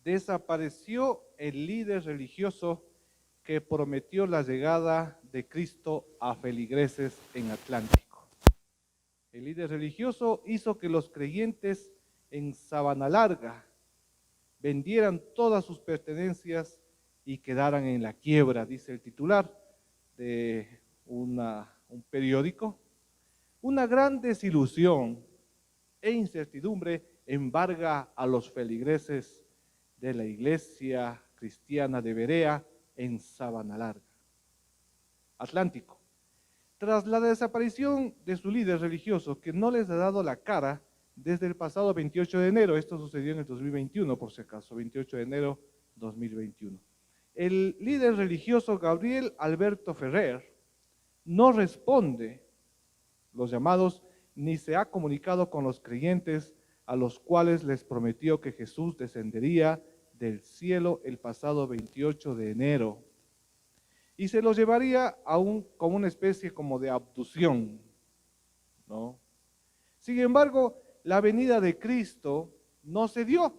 Desapareció el líder religioso que prometió la llegada de Cristo a feligreses en Atlántico. El líder religioso hizo que los creyentes en Sabana Larga vendieran todas sus pertenencias y quedaran en la quiebra, dice el titular de un periódico. Una gran desilusión e incertidumbre embarga a los feligreses de la iglesia cristiana de Berea en Sabana Larga, Atlántico. Tras la desaparición de su líder religioso, que no les ha dado la cara desde el pasado 28 de enero, esto sucedió en el 2021 por si acaso, 28 de enero 2021. El líder religioso Gabriel Alberto Ferrer no responde los llamados ni se ha comunicado con los creyentes a los cuales les prometió que Jesús descendería del cielo el pasado 28 de enero y se los llevaría como una especie como de abducción, ¿no? Sin embargo, la venida de Cristo no se dio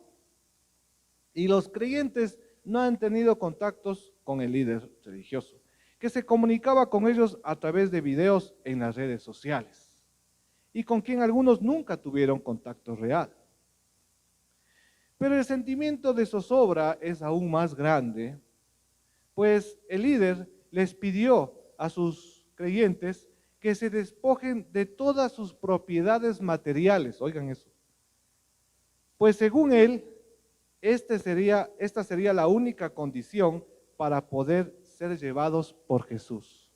y los creyentes no han tenido contactos con el líder religioso, que se comunicaba con ellos a través de videos en las redes sociales y con quien algunos nunca tuvieron contacto real. Pero el sentimiento de zozobra es aún más grande, pues el líder les pidió a sus creyentes que se despojen de todas sus propiedades materiales, oigan eso, pues según él, esta sería la única condición para poder ser llevados por Jesús.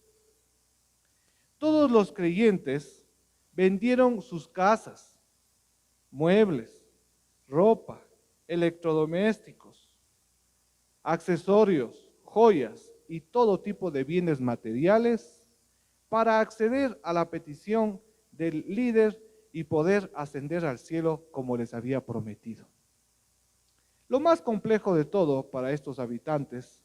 Todos los creyentes vendieron sus casas, muebles, ropa, electrodomésticos, accesorios, joyas y todo tipo de bienes materiales para acceder a la petición del líder y poder ascender al cielo como les había prometido. Lo más complejo de todo para estos habitantes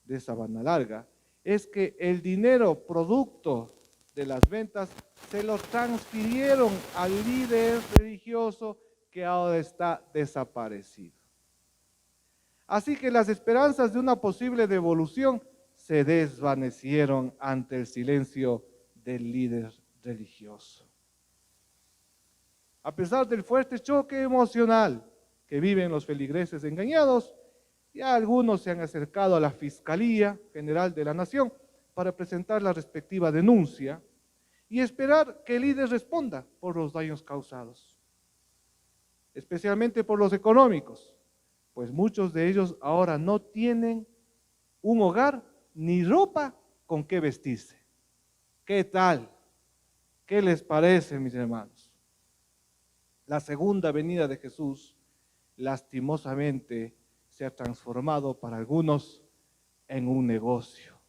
de Sabana Larga es que el dinero producto de las ventas se lo transfirieron al líder religioso que ahora está desaparecido. Así que las esperanzas de una posible devolución se desvanecieron ante el silencio del líder religioso. A pesar del fuerte choque emocional que viven los feligreses engañados, ya algunos se han acercado a la Fiscalía General de la Nación para presentar la respectiva denuncia y esperar que el líder responda por los daños causados, especialmente por los económicos, pues muchos de ellos ahora no tienen un hogar ni ropa con qué vestirse. ¿Qué tal? ¿Qué les parece, mis hermanos? La segunda venida de Jesús, lastimosamente, se ha transformado para algunos en un negocio.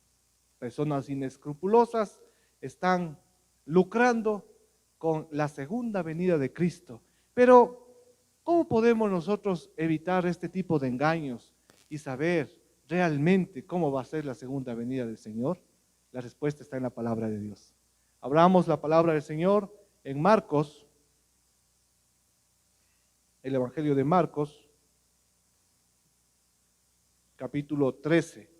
Personas inescrupulosas están lucrando con la segunda venida de Cristo. Pero, ¿cómo podemos nosotros evitar este tipo de engaños y saber realmente cómo va a ser la segunda venida del Señor? La respuesta está en la palabra de Dios. Abramos la palabra del Señor en Marcos, el Evangelio de Marcos, capítulo 13.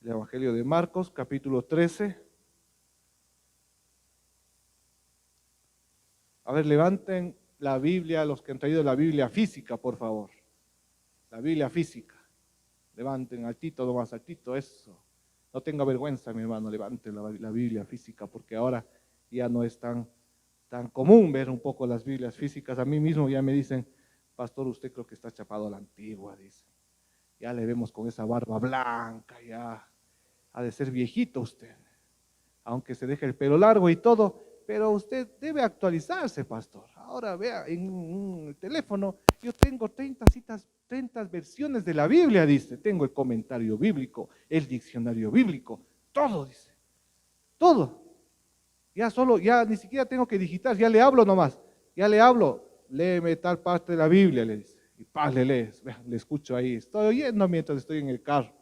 El Evangelio de Marcos, capítulo 13. A ver, levanten la Biblia, los que han traído la Biblia física, por favor. La Biblia física. Levanten altito, lo más altito, eso. No tenga vergüenza, mi hermano, levanten la Biblia física, porque ahora ya no es tan común ver un poco las Biblias físicas. A mí mismo ya me dicen, pastor, usted creo que está chapado a la antigua, dice. Ya le vemos con esa barba blanca, ya ha de ser viejito usted, aunque se deje el pelo largo y todo, pero usted debe actualizarse, pastor. Ahora vea, en un teléfono yo tengo 30 citas, 30 versiones de la Biblia, dice. Tengo el comentario bíblico, el diccionario bíblico, todo, dice. Todo. Ya ni siquiera tengo que digitar, ya le hablo nomás. Ya le hablo, léeme tal parte de la Biblia, le dice. Y paz, le lees, le escucho ahí. Estoy oyendo mientras estoy en el carro.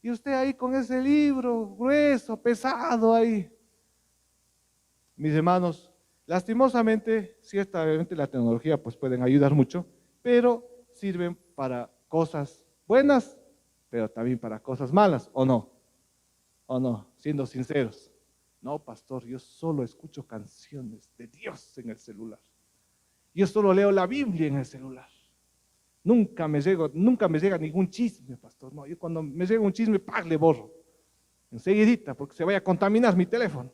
Y usted ahí con ese libro grueso, pesado ahí. Mis hermanos, lastimosamente, ciertamente la tecnología pues pueden ayudar mucho, pero sirven para cosas buenas, pero también para cosas malas, ¿o no? ¿O no? Siendo sinceros. No, pastor, yo solo escucho canciones de Dios en el celular. Yo solo leo la Biblia en el celular. Nunca me llega ningún chisme, pastor. No, yo cuando me llega un chisme, ¡pah!, le borro. Enseguidita, porque se vaya a contaminar mi teléfono.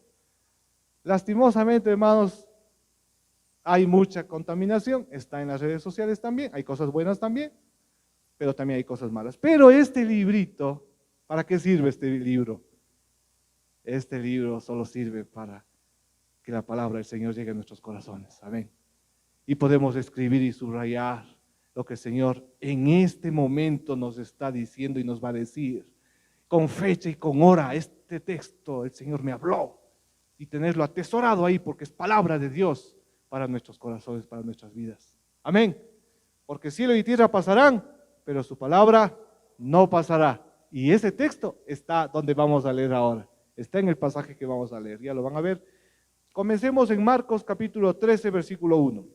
Lastimosamente, hermanos, hay mucha contaminación, está en las redes sociales también, hay cosas buenas también, pero también hay cosas malas. Pero este librito, ¿para qué sirve este libro? Este libro solo sirve para que la palabra del Señor llegue a nuestros corazones. Amén. Y podemos escribir y subrayar lo que el Señor en este momento nos está diciendo y nos va a decir. Con fecha y con hora, este texto el Señor me habló. Y tenerlo atesorado ahí porque es palabra de Dios para nuestros corazones, para nuestras vidas. Amén. Porque cielo y tierra pasarán, pero su palabra no pasará. Y ese texto está donde vamos a leer ahora. Está en el pasaje que vamos a leer. Ya lo van a ver. Comencemos en Marcos capítulo 13, versículo 1.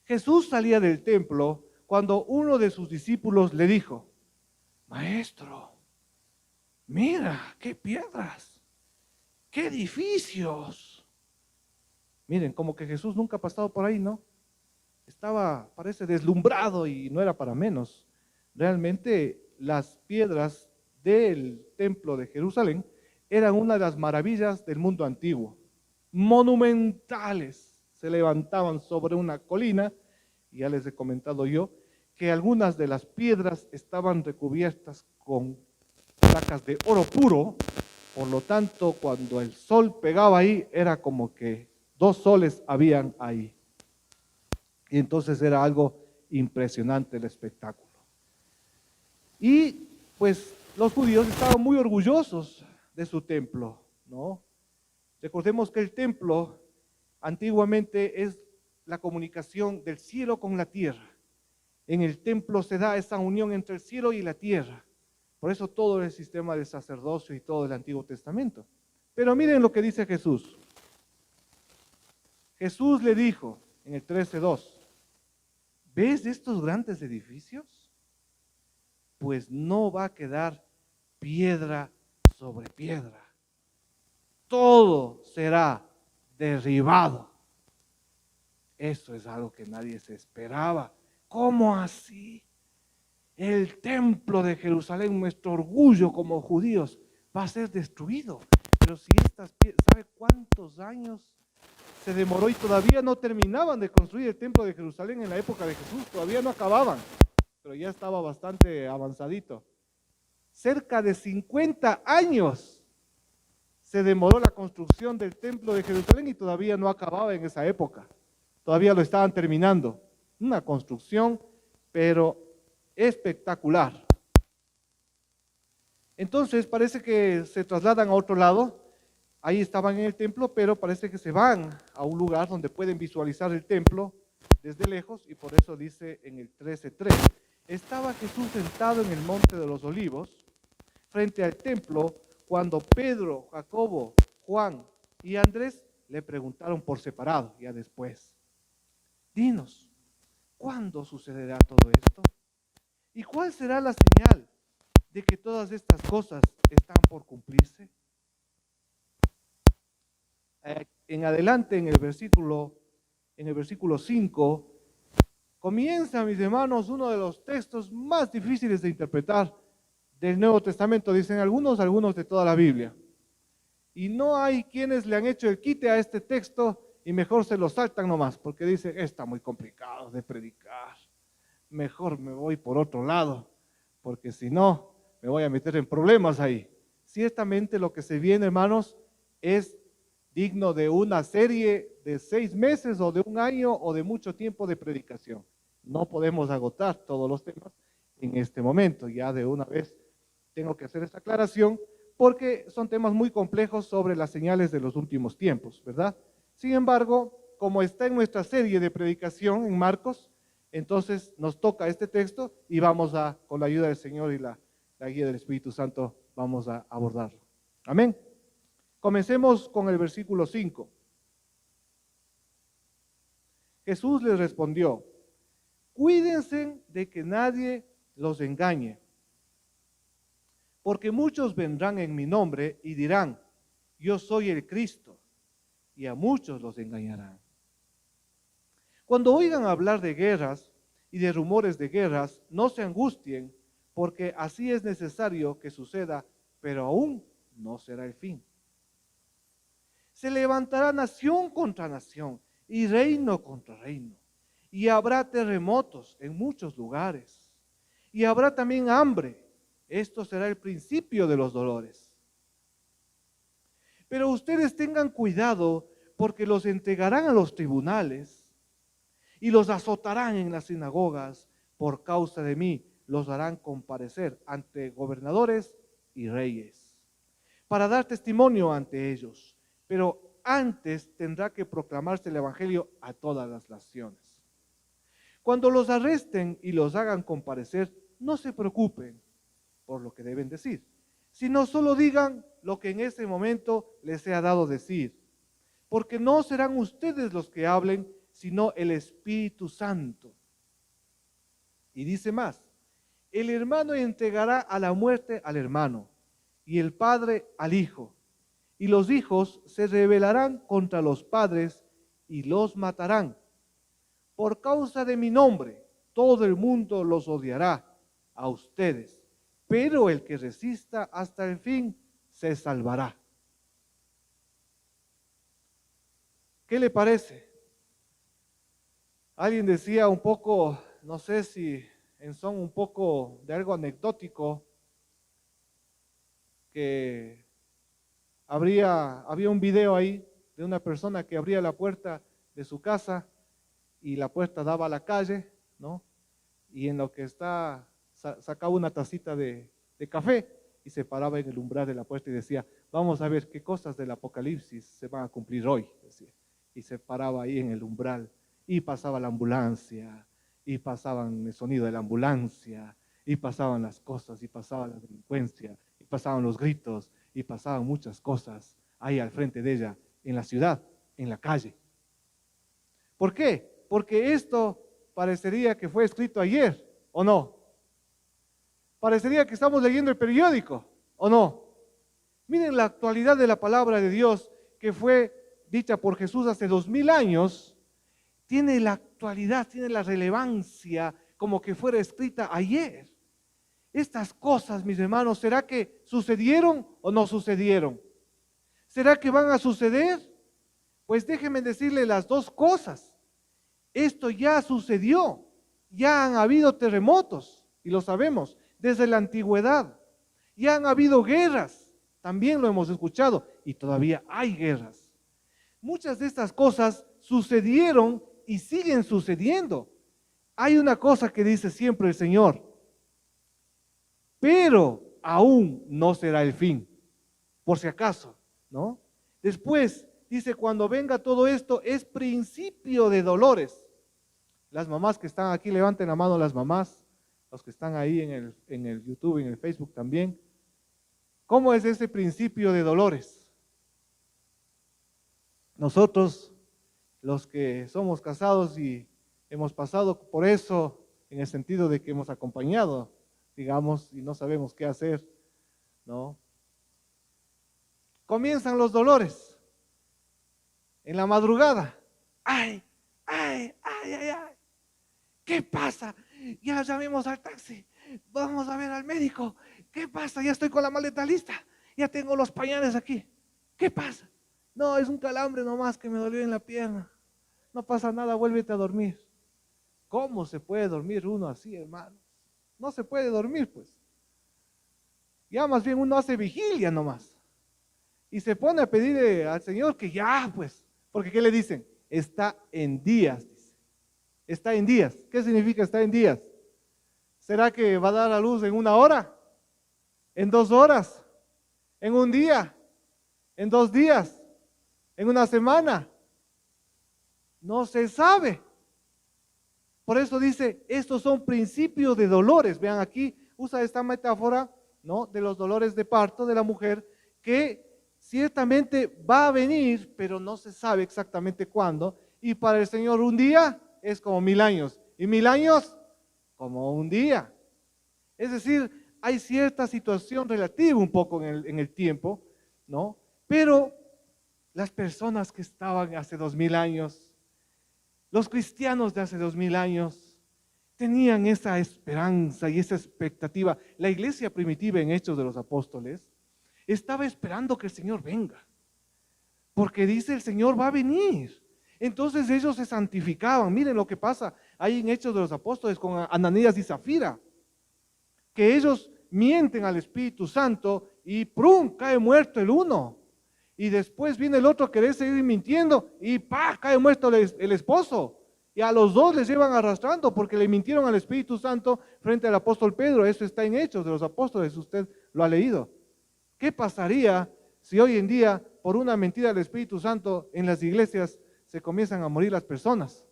Jesús salía del templo cuando uno de sus discípulos le dijo: Maestro, mira, qué piedras, qué edificios. Miren, como que Jesús nunca ha pasado por ahí, ¿no? Estaba, parece, deslumbrado y no era para menos. Realmente las piedras del templo de Jerusalén eran una de las maravillas del mundo antiguo. Monumentales, se levantaban sobre una colina, y ya les he comentado yo, que algunas de las piedras estaban recubiertas con placas de oro puro, por lo tanto, cuando el sol pegaba ahí, era como que 2 soles habían ahí. Y entonces era algo impresionante el espectáculo. Y pues los judíos estaban muy orgullosos de su templo, ¿no? Recordemos que el templo antiguamente es la comunicación del cielo con la tierra. En el templo se da esa unión entre el cielo y la tierra. Por eso todo el sistema del sacerdocio y todo el Antiguo Testamento. Pero miren lo que dice Jesús. Jesús le dijo en el 13:2, ¿ves estos grandes edificios? Pues no va a quedar piedra sobre piedra. Todo será derribado. Eso es algo que nadie se esperaba. ¿Cómo así? El templo de Jerusalén, nuestro orgullo como judíos, va a ser destruido. Pero si estas piedras, ¿sabe cuántos años se demoró y todavía no terminaban de construir el templo de Jerusalén en la época de Jesús? Todavía no acababan, pero ya estaba bastante avanzadito. Cerca de 50 años se demoró la construcción del templo de Jerusalén y todavía no acababa en esa época. Todavía lo estaban terminando. Una construcción, pero espectacular. Entonces parece que se trasladan a otro lado. Ahí estaban en el templo, pero parece que se van a un lugar donde pueden visualizar el templo desde lejos, y por eso dice en el 13:3, estaba Jesús sentado en el monte de los olivos, frente al templo, cuando Pedro, Jacobo, Juan y Andrés le preguntaron por separado, ya después: dinos, ¿cuándo sucederá todo esto? ¿Y cuál será la señal de que todas estas cosas están por cumplirse? En adelante, en el versículo 5, comienza, mis hermanos, uno de los textos más difíciles de interpretar del Nuevo Testamento, dicen algunos de toda la Biblia. Y no hay quienes le han hecho el quite a este texto y mejor se lo saltan nomás, porque dicen, está muy complicado de predicar. mejor me voy por otro lado, porque si no, me voy a meter en problemas ahí. Ciertamente lo que se viene, hermanos, es digno de una serie de 6 meses o de un año o de mucho tiempo de predicación. No podemos agotar todos los temas en este momento. Ya de una vez tengo que hacer esta aclaración porque son temas muy complejos sobre las señales de los últimos tiempos, ¿verdad? Sin embargo, como está en nuestra serie de predicación en Marcos, entonces nos toca este texto y vamos a, con la ayuda del Señor y la guía del Espíritu Santo, vamos a abordarlo. Amén. Comencemos con el versículo 5. Jesús les respondió: cuídense de que nadie los engañe, porque muchos vendrán en mi nombre y dirán: yo soy el Cristo, y a muchos los engañarán. Cuando oigan hablar de guerras y de rumores de guerras, no se angustien, porque así es necesario que suceda, pero aún no será el fin. Se levantará nación contra nación y reino contra reino, y habrá terremotos en muchos lugares, y habrá también hambre. Esto será el principio de los dolores. Pero ustedes tengan cuidado, porque los entregarán a los tribunales y los azotarán en las sinagogas. Por causa de mí los harán comparecer ante gobernadores y reyes, para dar testimonio ante ellos. Pero antes tendrá que proclamarse el evangelio a todas las naciones. Cuando los arresten y los hagan comparecer, no se preocupen por lo que deben decir, sino solo digan lo que en ese momento les sea dado decir, porque no serán ustedes los que hablen, sino el Espíritu Santo. Y dice más: el hermano entregará a la muerte al hermano, y el padre al hijo, y los hijos se rebelarán contra los padres y los matarán. Por causa de mi nombre, todo el mundo los odiará a ustedes, pero el que resista hasta el fin se salvará. ¿Qué le parece? Alguien decía un poco, no sé si en son un poco de algo anecdótico, que había un video ahí de una persona que abría la puerta de su casa y la puerta daba a la calle, ¿no? Y en lo que sacaba una tacita de café y se paraba en el umbral de la puerta y decía: vamos a ver qué cosas del Apocalipsis se van a cumplir hoy, decía. Y se paraba ahí en el umbral y pasaba la ambulancia, y pasaban el sonido de la ambulancia, y pasaban las cosas, y pasaba la delincuencia, y pasaban los gritos, y pasaban muchas cosas ahí al frente de ella, en la ciudad, en la calle. ¿Por qué? Porque esto parecería que fue escrito ayer, ¿o no? Parecería que estamos leyendo el periódico, ¿o no? Miren la actualidad de la palabra de Dios, que fue dicha por Jesús hace 2000 años, tiene la actualidad, tiene la relevancia como que fuera escrita ayer. Estas cosas, mis hermanos, ¿será que sucedieron o no sucedieron? ¿Será que van a suceder? Pues déjenme decirle las dos cosas. Esto ya sucedió, ya han habido terremotos, y lo sabemos, desde la antigüedad. Ya han habido guerras, también lo hemos escuchado, y todavía hay guerras. Muchas de estas cosas sucedieron y siguen sucediendo. Hay una cosa que dice siempre el Señor: pero aún no será el fin, por si acaso, ¿no? Después dice: cuando venga todo esto es principio de dolores. Las mamás que están aquí, levanten la mano las mamás, los que están ahí en el YouTube, en el Facebook también. ¿Cómo es ese principio de dolores? Nosotros, los que somos casados y hemos pasado por eso, en el sentido de que hemos acompañado, digamos, y no sabemos qué hacer, ¿no? Comienzan los dolores en la madrugada. ¡Ay, ay, ay, ay, ay! ¿Qué pasa? Ya llamemos al taxi, vamos a ver al médico. ¿Qué pasa? Ya estoy con la maleta lista, ya tengo los pañales aquí. ¿Qué pasa? No, es un calambre nomás que me dolió en la pierna. No pasa nada, vuélvete a dormir. ¿Cómo se puede dormir uno así, hermano? No se puede dormir, pues. Ya más bien uno hace vigilia nomás. Y se pone a pedirle al Señor que ya, pues, porque ¿qué le dicen? Está en días, dice. Está en días. ¿Qué significa está en días? ¿Será que va a dar a luz en 1 hora? ¿En 2 horas? ¿En un día? ¿En 2 días? ¿En una semana? No se sabe. Por eso dice, estos son principios de dolores. Vean aquí, usa esta metáfora, ¿no?, de los dolores de parto de la mujer, que ciertamente va a venir, pero no se sabe exactamente cuándo. Y para el Señor un día es como 1000 años, y 1000 años como un día. Es decir, hay cierta situación relativa un poco en el tiempo, ¿no? Pero las personas que estaban hace 2000 años, los cristianos de hace 2000 años, tenían esa esperanza y esa expectativa. La iglesia primitiva en Hechos de los Apóstoles estaba esperando que el Señor venga, porque dice el Señor va a venir. Entonces ellos se santificaban. Miren lo que pasa ahí en Hechos de los Apóstoles con Ananías y Zafira, que ellos mienten al Espíritu Santo y ¡prum!, cae muerto el uno. Y después viene el otro a querer seguir mintiendo y ¡pah!, cae muerto el esposo. Y a los dos les llevan arrastrando porque le mintieron al Espíritu Santo frente al apóstol Pedro. Eso está en Hechos de los Apóstoles, usted lo ha leído. ¿Qué pasaría si hoy en día, por una mentira del Espíritu Santo, en las iglesias se comienzan a morir las personas?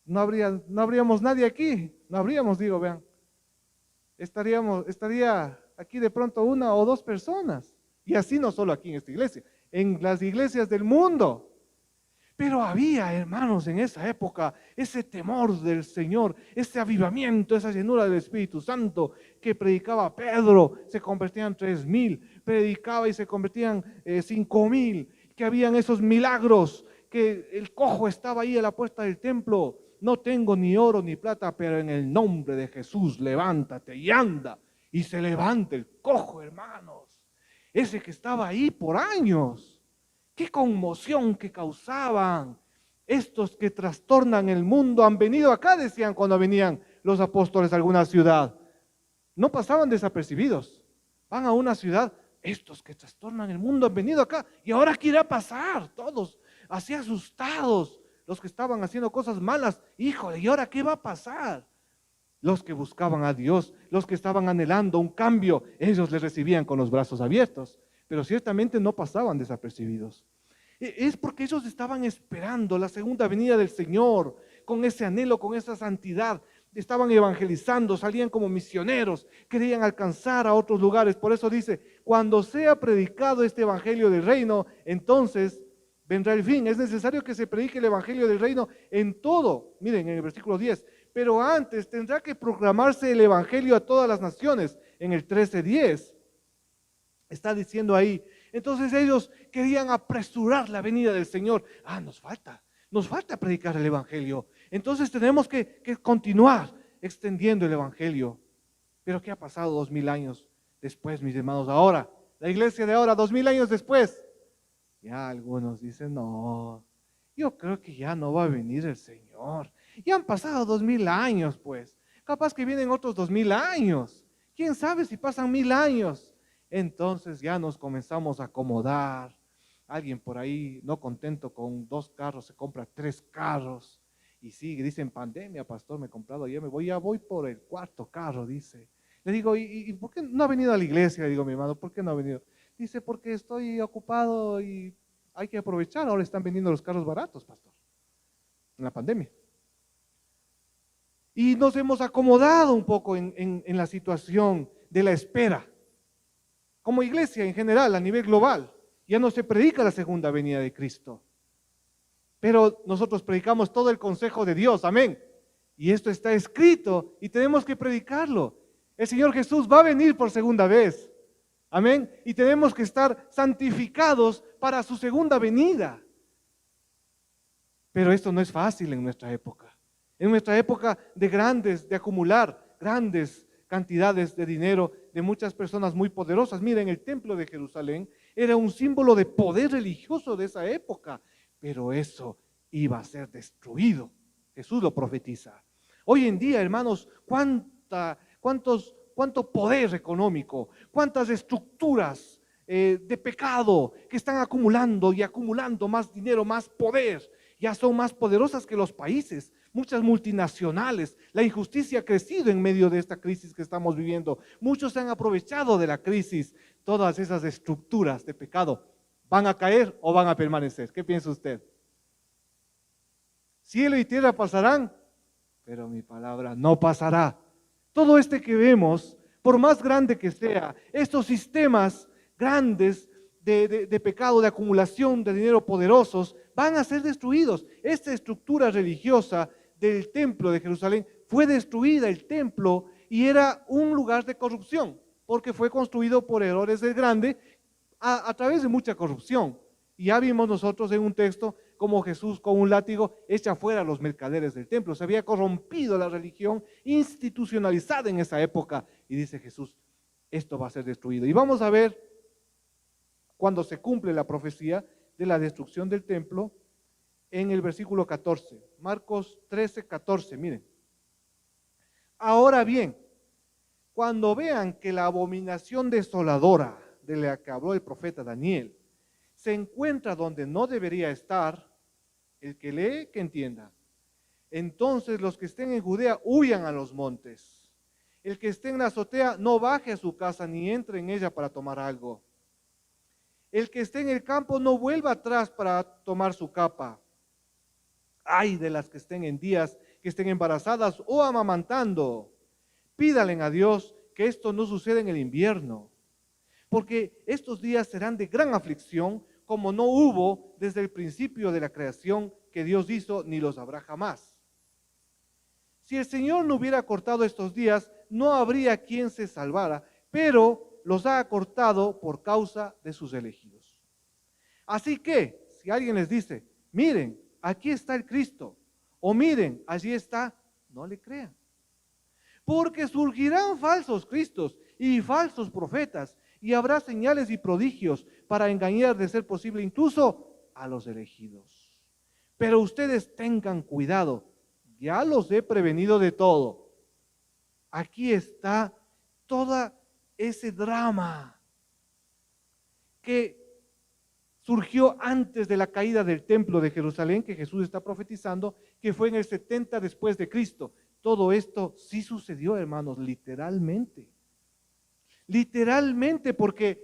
No habríamos nadie aquí, no habríamos, digo, vean. Estaría aquí de pronto 1 o 2 personas. Y así no solo aquí en esta iglesia, en las iglesias del mundo. Pero había, hermanos, en esa época, ese temor del Señor, ese avivamiento, esa llenura del Espíritu Santo que predicaba Pedro, se convertían 3000, predicaba y se convertían 5000, que habían esos milagros, que el cojo estaba ahí a la puerta del templo. No tengo ni oro ni plata, pero en el nombre de Jesús, levántate y anda. Y se levanta el cojo, hermanos. Ese que estaba ahí por años. Qué conmoción que causaban. Estos que trastornan el mundo han venido acá, decían cuando venían los apóstoles a alguna ciudad. No pasaban desapercibidos. Van a una ciudad, estos que trastornan el mundo han venido acá. ¿Y ahora qué irá a pasar? Todos así asustados. Los que estaban haciendo cosas malas. Híjole, ¿y ahora qué va a pasar? Los que buscaban a Dios, los que estaban anhelando un cambio, ellos les recibían con los brazos abiertos, pero ciertamente no pasaban desapercibidos. Es porque ellos estaban esperando la segunda venida del Señor, con ese anhelo, con esa santidad. Estaban evangelizando, salían como misioneros, querían alcanzar a otros lugares. Por eso dice, cuando sea predicado este evangelio del reino, entonces vendrá el fin. Es necesario que se predique el evangelio del reino en todo. Miren, en el versículo 10. Pero antes tendrá que proclamarse el evangelio a todas las naciones. En el 13:10 está diciendo ahí. Entonces ellos querían apresurar la venida del Señor. Nos falta predicar el evangelio. Entonces tenemos que continuar extendiendo el evangelio. Pero ¿qué ha pasado 2000 años después, mis hermanos? Ahora, la iglesia de ahora, 2000 años después. Ya algunos dicen, no, yo creo que ya no va a venir el Señor. Ya han pasado 2000 años, pues. Capaz que vienen otros 2000 años. ¿Quién sabe si pasan 1000 años? Entonces ya nos comenzamos a acomodar. Alguien por ahí no contento con 2 carros se compra 3 carros. Y sigue, dice, en pandemia, pastor, me he comprado, ya voy por el 4.º carro, dice. Le digo, ¿y por qué no ha venido a la iglesia? Le digo, mi hermano, ¿por qué no ha venido? Dice, porque estoy ocupado y hay que aprovechar. Ahora están vendiendo los carros baratos, pastor, en la pandemia. Y nos hemos acomodado un poco en la situación de la espera. Como iglesia en general, a nivel global, ya no se predica la segunda venida de Cristo. Pero nosotros predicamos todo el consejo de Dios, amén. Y esto está escrito y tenemos que predicarlo. El Señor Jesús va a venir por segunda vez, amén. Y tenemos que estar santificados para su segunda venida. Pero esto no es fácil en nuestra época. En nuestra época de acumular grandes cantidades de dinero de muchas personas muy poderosas. Miren, el templo de Jerusalén era un símbolo de poder religioso de esa época, pero eso iba a ser destruido. Jesús lo profetiza. Hoy en día, hermanos, cuánto poder económico, cuántas estructuras de pecado que están acumulando y acumulando más dinero, más poder. Ya son más poderosas que los países, muchas multinacionales. La injusticia ha crecido en medio de esta crisis que estamos viviendo. Muchos se han aprovechado de la crisis. Todas esas estructuras de pecado, ¿van a caer o van a permanecer? ¿Qué piensa usted? Cielo y tierra pasarán, pero mi palabra no pasará. Todo que vemos, por más grande que sea, estos sistemas grandes de pecado, de acumulación de dinero poderosos, van a ser destruidos. Esta estructura religiosa del templo de Jerusalén fue destruida, el templo, y era un lugar de corrupción, porque fue construido por Herodes el Grande a través de mucha corrupción. Y ya vimos nosotros en un texto como Jesús con un látigo echa fuera a los mercaderes del templo. Se había corrompido la religión institucionalizada en esa época. Y dice Jesús, esto va a ser destruido. Y vamos a ver cuando se cumple la profecía de la destrucción del templo en el versículo 14. Marcos 13, 14, miren. Ahora bien, cuando vean que la abominación desoladora de la que habló el profeta Daniel se encuentra donde no debería estar, el que lee, que entienda. Entonces los que estén en Judea huyan a los montes. El que esté en la azotea no baje a su casa ni entre en ella para tomar algo. El que esté en el campo no vuelva atrás para tomar su capa. Ay de las que estén en días, que estén embarazadas o amamantando. Pídalen a Dios que esto no suceda en el invierno, porque estos días serán de gran aflicción, como no hubo desde el principio de la creación que Dios hizo, ni los habrá jamás. Si el Señor no hubiera cortado estos días, no habría quien se salvara, pero los ha acortado por causa de sus elegidos. Así que, si alguien les dice, miren, aquí está el Cristo, o miren, allí está, no le crean. Porque surgirán falsos cristos y falsos profetas, y habrá señales y prodigios para engañar, de ser posible, incluso a los elegidos. Pero ustedes tengan cuidado, ya los he prevenido de todo. Aquí está todo ese drama que surgió antes de la caída del templo de Jerusalén, que Jesús está profetizando, que fue en el 70 después de Cristo. Todo esto sí sucedió, hermanos, literalmente. Literalmente, porque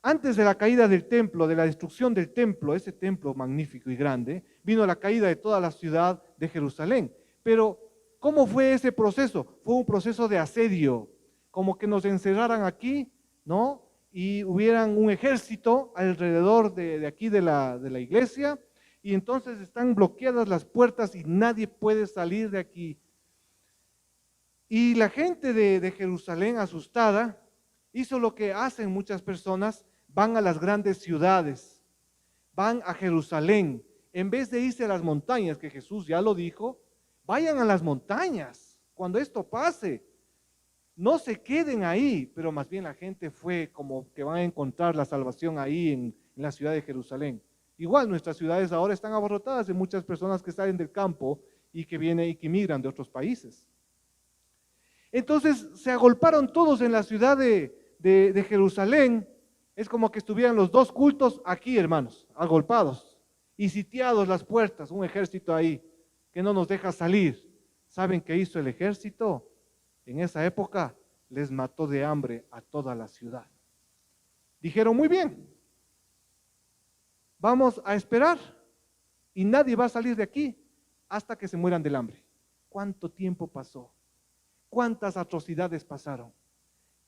antes de la caída del templo, de la destrucción del templo, ese templo magnífico y grande, vino la caída de toda la ciudad de Jerusalén. Pero, ¿cómo fue ese proceso? Fue un proceso de asedio, como que nos encerraran aquí, ¿no? Y hubieran un ejército alrededor de aquí de la iglesia, y entonces están bloqueadas las puertas y nadie puede salir de aquí. Y la gente de Jerusalén, asustada, hizo lo que hacen muchas personas: van a las grandes ciudades, van a Jerusalén. En vez de irse a las montañas, que Jesús ya lo dijo, vayan a las montañas cuando esto pase. No se queden ahí, pero más bien la gente fue como que van a encontrar la salvación ahí en la ciudad de Jerusalén. Igual nuestras ciudades ahora están abarrotadas de muchas personas que salen del campo y que vienen y que migran de otros países. Entonces se agolparon todos en la ciudad de Jerusalén. Es como que estuvieran los dos cultos aquí, hermanos, agolpados y sitiados las puertas, un ejército ahí que no nos deja salir. ¿Saben qué hizo el ejército? En esa época les mató de hambre a toda la ciudad. Dijeron, muy bien, vamos a esperar y nadie va a salir de aquí hasta que se mueran del hambre. ¿Cuánto tiempo pasó? ¿Cuántas atrocidades pasaron?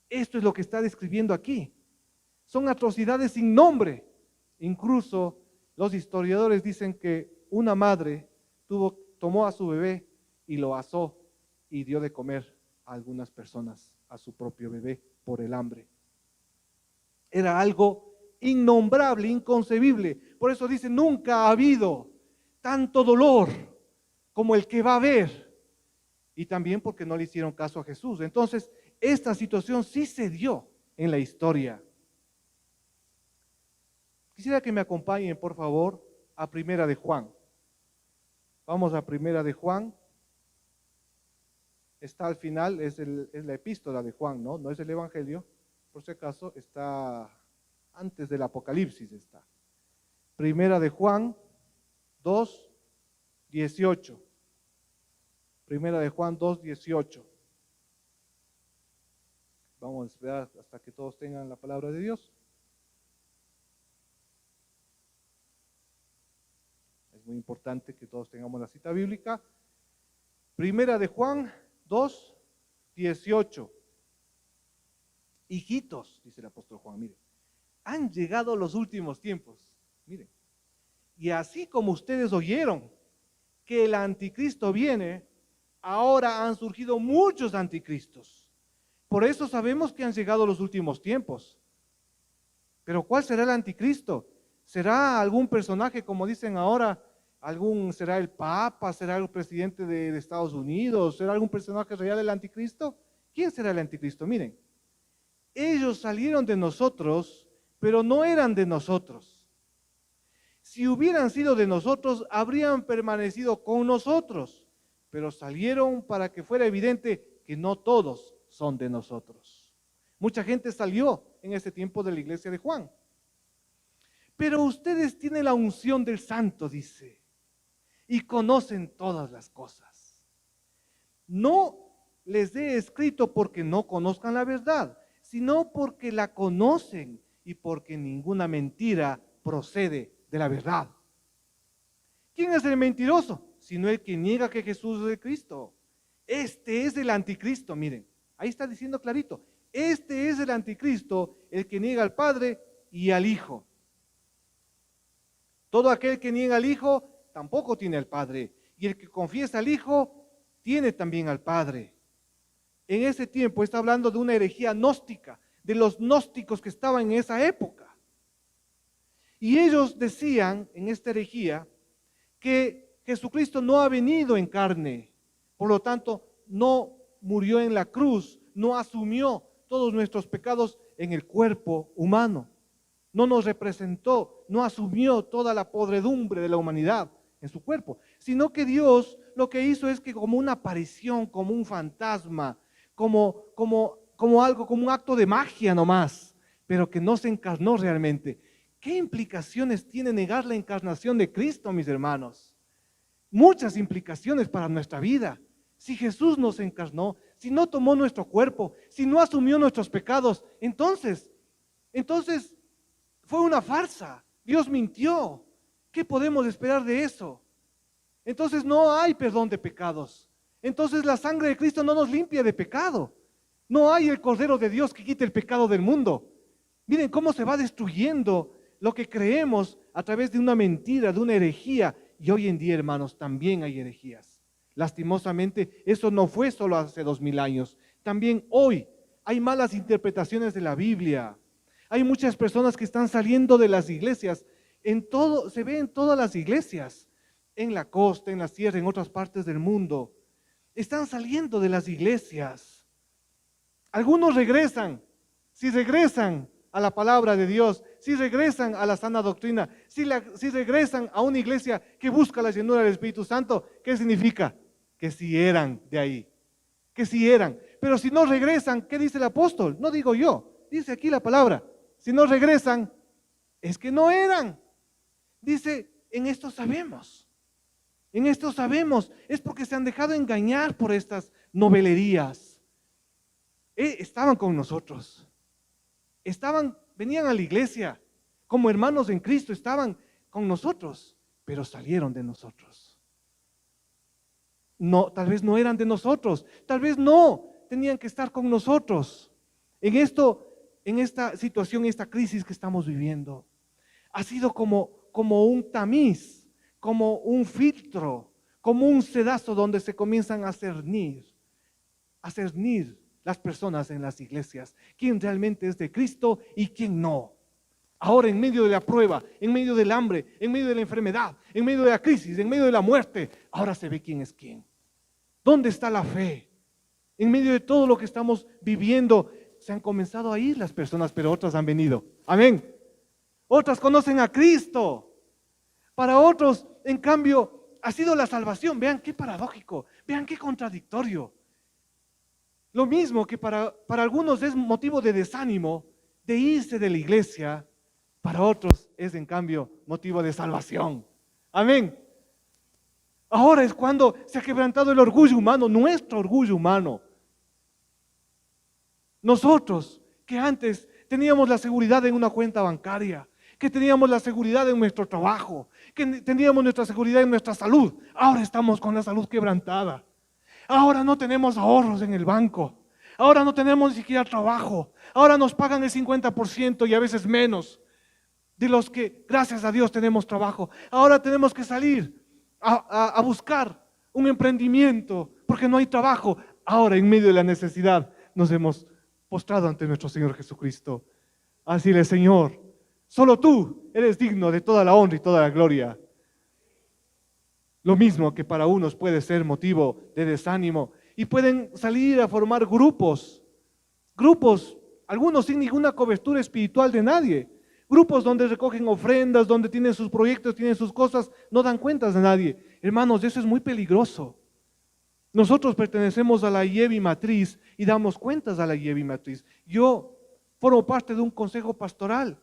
Esto es lo que está describiendo aquí. Son atrocidades sin nombre. Incluso los historiadores dicen que una madre tomó a su bebé y lo asó y dio de comer a algunas personas, a su propio bebé, por el hambre. Era algo innombrable, inconcebible. Por eso dice, nunca ha habido tanto dolor como el que va a haber. Y también porque no le hicieron caso a Jesús. Entonces, esta situación sí se dio en la historia. Quisiera que me acompañen, por favor, a Primera de Juan. Vamos a Primera de Juan. Está al final, es la epístola de Juan, ¿no? No es el Evangelio, por si acaso, está antes del Apocalipsis está. Primera de Juan 2, 18. Primera de Juan 2, 18. Vamos a esperar hasta que todos tengan la palabra de Dios. Es muy importante que todos tengamos la cita bíblica. Primera de Juan 2, 18. Hijitos, dice el apóstol Juan, miren, han llegado los últimos tiempos, miren. Y así como ustedes oyeron que el anticristo viene, ahora han surgido muchos anticristos. Por eso sabemos que han llegado los últimos tiempos. Pero ¿cuál será el anticristo? ¿Será algún personaje, como dicen ahora, será el Papa, será el presidente de Estados Unidos, será algún personaje real del anticristo? ¿Quién será el anticristo? Miren, ellos salieron de nosotros, pero no eran de nosotros. Si hubieran sido de nosotros, habrían permanecido con nosotros, pero salieron para que fuera evidente que no todos son de nosotros. Mucha gente salió en ese tiempo de la iglesia de Juan. Pero ustedes tienen la unción del Santo, dice, y conocen todas las cosas. No les he escrito porque no conozcan la verdad, sino porque la conocen y porque ninguna mentira procede de la verdad. ¿Quién es el mentiroso? Sino el que niega que Jesús es el Cristo. Este es el anticristo, miren, ahí está diciendo clarito. Este es el anticristo, el que niega al Padre y al Hijo. Todo aquel que niega al Hijo tampoco tiene al Padre, y el que confiesa al Hijo tiene también al Padre. En ese tiempo está hablando de una herejía gnóstica, de los gnósticos que estaban en esa época. Y ellos decían en esta herejía que Jesucristo no ha venido en carne, por lo tanto no murió en la cruz, no asumió todos nuestros pecados en el cuerpo humano, no nos representó, no asumió toda la podredumbre de la humanidad en su cuerpo, sino que Dios lo que hizo es que como una aparición, como un fantasma, como algo, como un acto de magia nomás, pero que no se encarnó realmente. ¿Qué implicaciones tiene negar la encarnación de Cristo, mis hermanos? Muchas implicaciones para nuestra vida. Si Jesús nos encarnó, si no tomó nuestro cuerpo, si no asumió nuestros pecados, entonces fue una farsa. Dios mintió. ¿Qué podemos esperar de eso? Entonces no hay perdón de pecados. Entonces la sangre de Cristo no nos limpia de pecado. No hay el Cordero de Dios que quite el pecado del mundo. Miren cómo se va destruyendo lo que creemos a través de una mentira, de una herejía. Y hoy en día, hermanos, también hay herejías. Lastimosamente, eso no fue solo hace 2000 años. También hoy hay malas interpretaciones de la Biblia. Hay muchas personas que están saliendo de las iglesias. Se ve en todas las iglesias, en la costa, en la sierra, en otras partes del mundo. Están saliendo de las iglesias. Algunos regresan. Si regresan a la palabra de Dios, si regresan a la sana doctrina, si regresan a una iglesia que busca la llenura del Espíritu Santo, ¿qué significa? Que sí eran de ahí, que sí eran. Pero si no regresan, ¿qué dice el apóstol? No digo yo, dice aquí la palabra. Si no regresan, es que no eran. Dice, en esto sabemos, es porque se han dejado engañar por estas novelerías. Estaban con nosotros, venían a la iglesia, como hermanos en Cristo, estaban con nosotros, pero salieron de nosotros. No, tal vez no eran de nosotros, tal vez no tenían que estar con nosotros. En esta situación, esta crisis que estamos viviendo, ha sido como un tamiz, como un filtro, como un sedazo donde se comienzan a cernir las personas en las iglesias, quién realmente es de Cristo y quién no. Ahora, en medio de la prueba, en medio del hambre, en medio de la enfermedad, en medio de la crisis, en medio de la muerte, ahora se ve quién es quién. ¿Dónde está la fe? En medio de todo lo que estamos viviendo, se han comenzado a ir las personas, pero otras han venido. Amén. Otras conocen a Cristo. Para otros, en cambio, ha sido la salvación. Vean qué paradójico, vean qué contradictorio. Lo mismo que para algunos es motivo de desánimo, de irse de la iglesia, para otros es en cambio motivo de salvación. Amén. Ahora es cuando se ha quebrantado el orgullo humano, nuestro orgullo humano. Nosotros que antes teníamos la seguridad en una cuenta bancaria, que teníamos la seguridad en nuestro trabajo, que teníamos nuestra seguridad en nuestra salud, ahora estamos con la salud quebrantada. Ahora no tenemos ahorros en el banco. Ahora no tenemos ni siquiera trabajo. Ahora nos pagan el 50% y a veces menos de los que, gracias a Dios, tenemos trabajo. Ahora tenemos que salir a buscar un emprendimiento porque no hay trabajo. Ahora, en medio de la necesidad, nos hemos postrado ante nuestro Señor Jesucristo. Así le, Señor, solo tú eres digno de toda la honra y toda la gloria. Lo mismo que para unos puede ser motivo de desánimo y pueden salir a formar grupos, algunos sin ninguna cobertura espiritual de nadie, grupos donde recogen ofrendas, donde tienen sus proyectos, tienen sus cosas, no dan cuentas de nadie. Hermanos, eso es muy peligroso. Nosotros pertenecemos a la IEBI Matriz y damos cuentas a la IEBI Matriz. Yo formo parte de un consejo pastoral.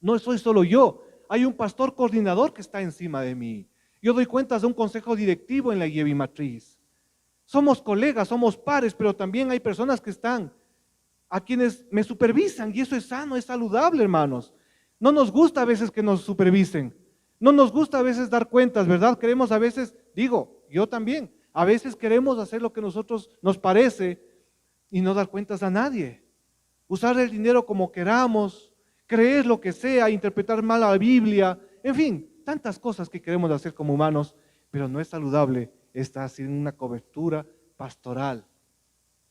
No soy solo yo, hay un pastor coordinador que está encima de mí. Yo doy cuentas de un consejo directivo en la IEBI Matriz. Somos colegas, somos pares, pero también hay personas que están a quienes me supervisan y eso es sano, es saludable, hermanos. No nos gusta a veces que nos supervisen, no nos gusta a veces dar cuentas, ¿verdad? Queremos a veces, digo, yo también, a veces queremos hacer lo que a nosotros nos parece y no dar cuentas a nadie. Usar el dinero como queramos, creer lo que sea, interpretar mal la Biblia, en fin, tantas cosas que queremos hacer como humanos, pero no es saludable estar sin una cobertura pastoral,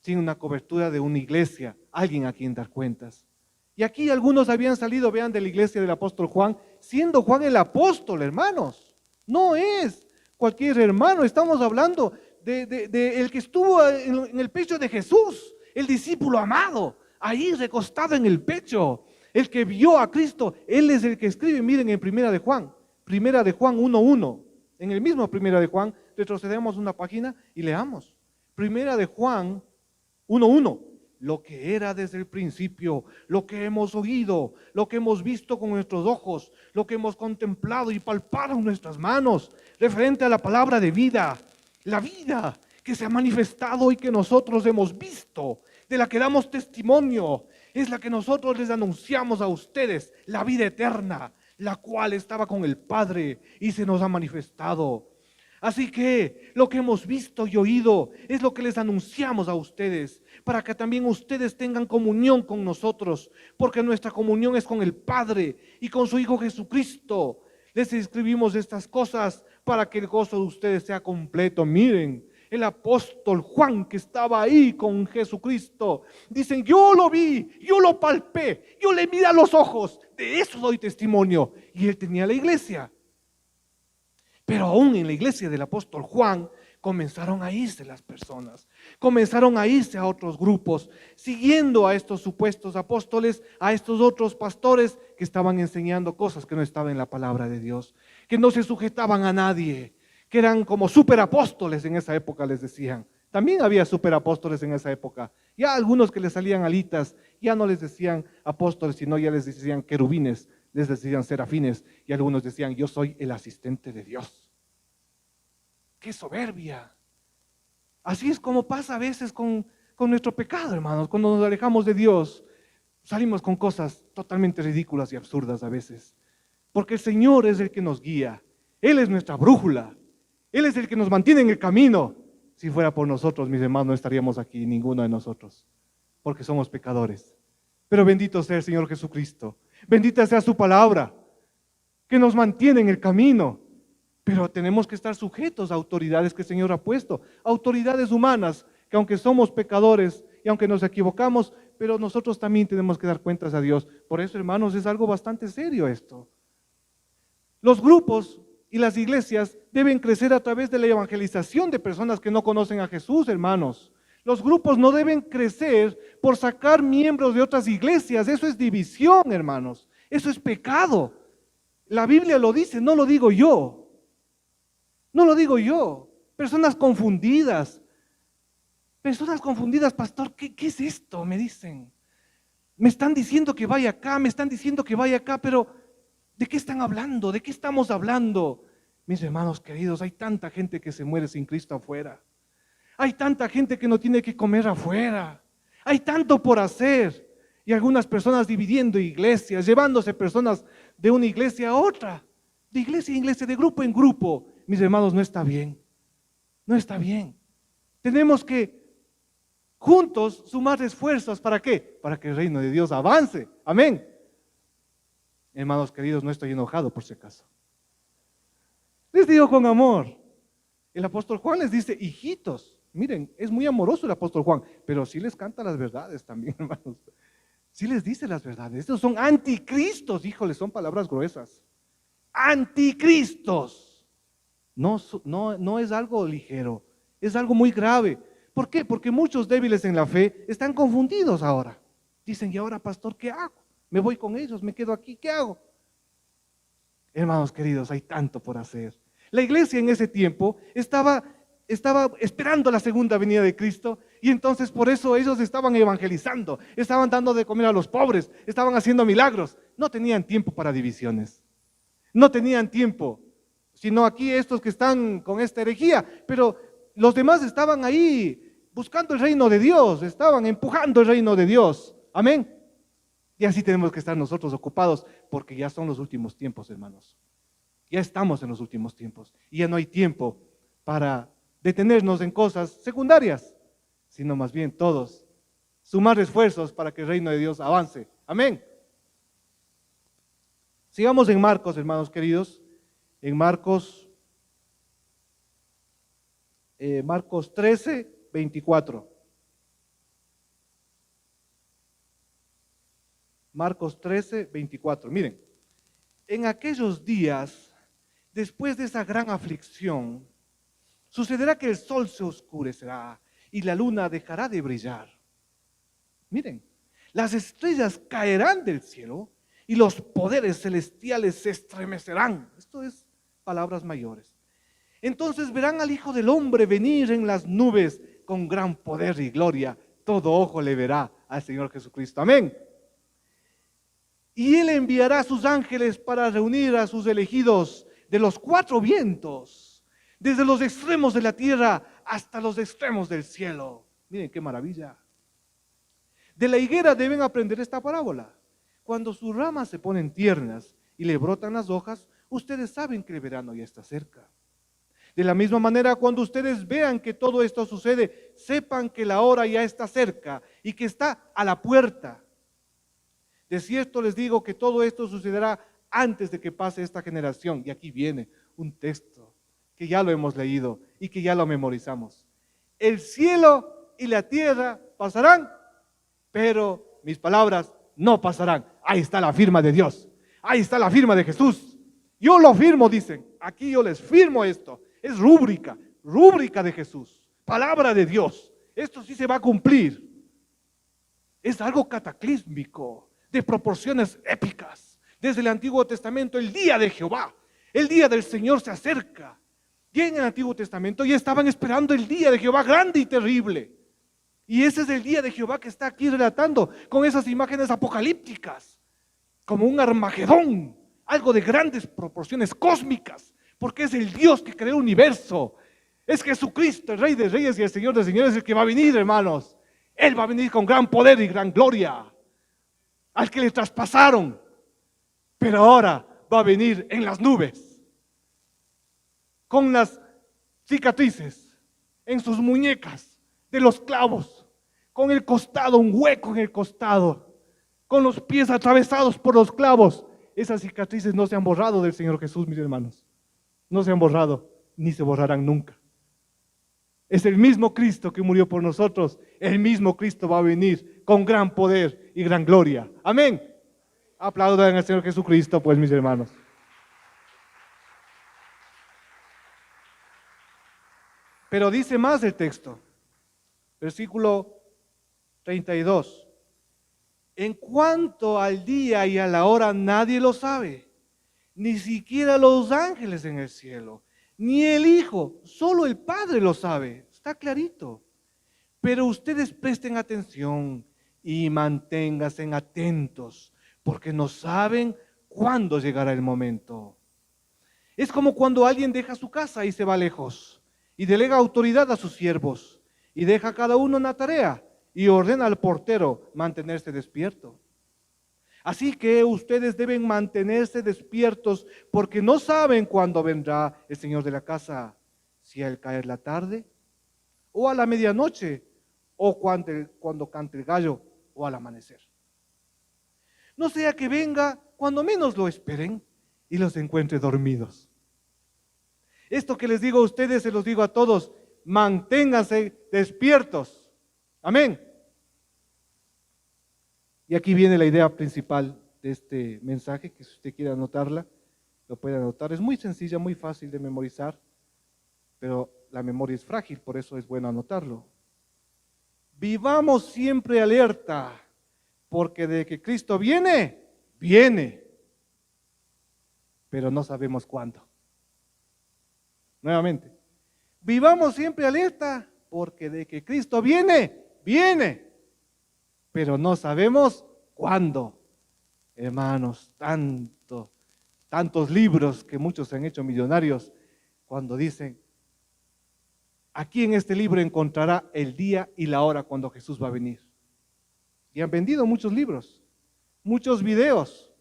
sin una cobertura de una iglesia, alguien a quien dar cuentas. Y aquí algunos habían salido, vean, de la iglesia del apóstol Juan, siendo Juan el apóstol, hermanos. No es cualquier hermano, estamos hablando de el que estuvo en el pecho de Jesús, el discípulo amado, ahí recostado en el pecho, el que vio a Cristo. Él es el que escribe, miren, en Primera de Juan 1:1, en el mismo Primera de Juan, retrocedemos una página y leamos. Primera de Juan 1:1, lo que era desde el principio, lo que hemos oído, lo que hemos visto con nuestros ojos, lo que hemos contemplado y palpado en nuestras manos, referente a la palabra de vida, la vida que se ha manifestado y que nosotros hemos visto, de la que damos testimonio, es la que nosotros les anunciamos a ustedes, la vida eterna, la cual estaba con el Padre y se nos ha manifestado. Así que lo que hemos visto y oído es lo que les anunciamos a ustedes, para que también ustedes tengan comunión con nosotros, porque nuestra comunión es con el Padre y con su Hijo Jesucristo. Les escribimos estas cosas para que el gozo de ustedes sea completo. Miren, el apóstol Juan, que estaba ahí con Jesucristo, dicen: yo lo vi, yo lo palpé, yo le miré a los ojos, de eso doy testimonio. Y él tenía la iglesia. Pero aún en la iglesia del apóstol Juan comenzaron a irse las personas, comenzaron a irse a otros grupos, siguiendo a estos supuestos apóstoles, a estos otros pastores que estaban enseñando cosas que no estaban en la palabra de Dios, que no se sujetaban a nadie, que eran como superapóstoles en esa época, les decían. También había superapóstoles en esa época. Ya algunos que les salían alitas, ya no les decían apóstoles, sino ya les decían querubines, les decían serafines, y algunos decían: yo soy el asistente de Dios. ¡Qué soberbia! Así es como pasa a veces con nuestro pecado, hermanos. Cuando nos alejamos de Dios, salimos con cosas totalmente ridículas y absurdas a veces. Porque el Señor es el que nos guía. Él es nuestra brújula. Él es el que nos mantiene en el camino. Si fuera por nosotros, mis hermanos, no estaríamos aquí, ninguno de nosotros, porque somos pecadores. Pero bendito sea el Señor Jesucristo. Bendita sea su palabra, que nos mantiene en el camino. Pero tenemos que estar sujetos a autoridades que el Señor ha puesto, autoridades humanas, que aunque somos pecadores y aunque nos equivocamos, pero nosotros también tenemos que dar cuentas a Dios. Por eso, hermanos, es algo bastante serio esto. Los grupos y las iglesias deben crecer a través de la evangelización de personas que no conocen a Jesús, hermanos. Los grupos no deben crecer por sacar miembros de otras iglesias. Eso es división, hermanos. Eso es pecado. La Biblia lo dice, no lo digo yo. No lo digo yo. Personas confundidas. Personas confundidas, pastor, ¿qué es esto? Me dicen. Me están diciendo que vaya acá, me están diciendo que vaya acá, pero ¿de qué están hablando? ¿De qué estamos hablando? Mis hermanos queridos, hay tanta gente que se muere sin Cristo afuera. Hay tanta gente que no tiene que comer afuera. Hay tanto por hacer. Y algunas personas dividiendo iglesias, llevándose personas de una iglesia a otra, de iglesia en iglesia, de grupo en grupo. Mis hermanos, no está bien. No está bien. Tenemos que juntos sumar esfuerzos. ¿Para qué? Para que el reino de Dios avance. Amén. Hermanos queridos, no estoy enojado por si acaso. Les digo con amor. El apóstol Juan les dice, hijitos. Miren, es muy amoroso el apóstol Juan, pero sí les canta las verdades también, hermanos. Sí les dice las verdades. Estos son anticristos, híjole, son palabras gruesas. Anticristos. No es algo ligero, es algo muy grave. ¿Por qué? Porque muchos débiles en la fe están confundidos ahora. Dicen, ¿y ahora, pastor, qué hago? Me voy con ellos, me quedo aquí, ¿qué hago? Hermanos queridos, hay tanto por hacer. La iglesia en ese tiempo estaba esperando la segunda venida de Cristo, y entonces por eso ellos estaban evangelizando, estaban dando de comer a los pobres, estaban haciendo milagros. No tenían tiempo para divisiones, no tenían tiempo, sino aquí estos que están con esta herejía, pero los demás estaban ahí buscando el reino de Dios, estaban empujando el reino de Dios. Amén. Y así tenemos que estar nosotros ocupados, porque ya son los últimos tiempos, hermanos. Ya estamos en los últimos tiempos y ya no hay tiempo para detenernos en cosas secundarias, sino más bien todos sumar esfuerzos para que el reino de Dios avance. Amén. Sigamos en Marcos, hermanos queridos, en Marcos 13, 24. Marcos 13, 24. Miren, en aquellos días, después de esa gran aflicción, sucederá que el sol se oscurecerá y la luna dejará de brillar. Miren, las estrellas caerán del cielo y los poderes celestiales se estremecerán. Esto es palabras mayores. Entonces verán al Hijo del Hombre venir en las nubes con gran poder y gloria. Todo ojo le verá al Señor Jesucristo. Amén. Y Él enviará a sus ángeles para reunir a sus elegidos de los cuatro vientos, desde los extremos de la tierra hasta los extremos del cielo. Miren qué maravilla. De la higuera deben aprender esta parábola. Cuando sus ramas se ponen tiernas y le brotan las hojas, ustedes saben que el verano ya está cerca. De la misma manera, cuando ustedes vean que todo esto sucede, sepan que la hora ya está cerca y que está a la puerta. De cierto les digo que todo esto sucederá antes de que pase esta generación. Y aquí viene un texto que ya lo hemos leído y que ya lo memorizamos. El cielo y la tierra pasarán, pero mis palabras no pasarán. Ahí está la firma de Dios. Ahí está la firma de Jesús. Yo lo firmo, dicen. Aquí yo les firmo esto. Es rúbrica de Jesús. Palabra de Dios. Esto sí se va a cumplir. Es algo cataclísmico, de proporciones épicas. Desde el Antiguo Testamento, el día de Jehová, el día del Señor se acerca. Y en el Antiguo Testamento ya estaban esperando el día de Jehová grande y terrible. Y ese es el día de Jehová que está aquí relatando con esas imágenes apocalípticas, como un Armagedón, algo de grandes proporciones cósmicas, porque es el Dios que creó el universo. Es Jesucristo, el Rey de Reyes y el Señor de Señores, el que va a venir, hermanos. Él va a venir con gran poder y gran gloria, al que le traspasaron, pero ahora va a venir en las nubes, con las cicatrices en sus muñecas de los clavos, con el costado, un hueco en el costado, con los pies atravesados por los clavos. Esas cicatrices no se han borrado del Señor Jesús, mis hermanos. No se han borrado, ni se borrarán nunca. Es el mismo Cristo que murió por nosotros. El mismo Cristo va a venir con gran poder y gran gloria. Amén. Aplaudan al Señor Jesucristo, pues, mis hermanos. Pero dice más el texto. Versículo 32. En cuanto al día y a la hora, nadie lo sabe, ni siquiera los ángeles en el cielo, ni el Hijo, solo el Padre lo sabe, está clarito. Pero ustedes presten atención y manténganse atentos, porque no saben cuándo llegará el momento. Es como cuando alguien deja su casa y se va lejos, y delega autoridad a sus siervos, y deja a cada uno una tarea, y ordena al portero mantenerse despierto. Así que ustedes deben mantenerse despiertos, porque no saben cuándo vendrá el Señor de la casa, si al caer la tarde, o a la medianoche, o cuando cante el gallo, o al amanecer. No sea que venga cuando menos lo esperen y los encuentre dormidos. Esto que les digo a ustedes, se los digo a todos, manténganse despiertos. Amén. Y aquí viene la idea principal de este mensaje, que si usted quiere anotarla, lo puede anotar. Es muy sencilla, muy fácil de memorizar, pero la memoria es frágil, por eso es bueno anotarlo. Vivamos siempre alerta, porque de que Cristo viene, viene, pero no sabemos cuándo. Nuevamente, vivamos siempre alerta, porque de que Cristo viene, viene, pero no sabemos cuándo. Hermanos, tantos libros que muchos se han hecho millonarios cuando dicen, aquí en este libro encontrará el día y la hora cuando Jesús va a venir. Y han vendido muchos libros, muchos videos.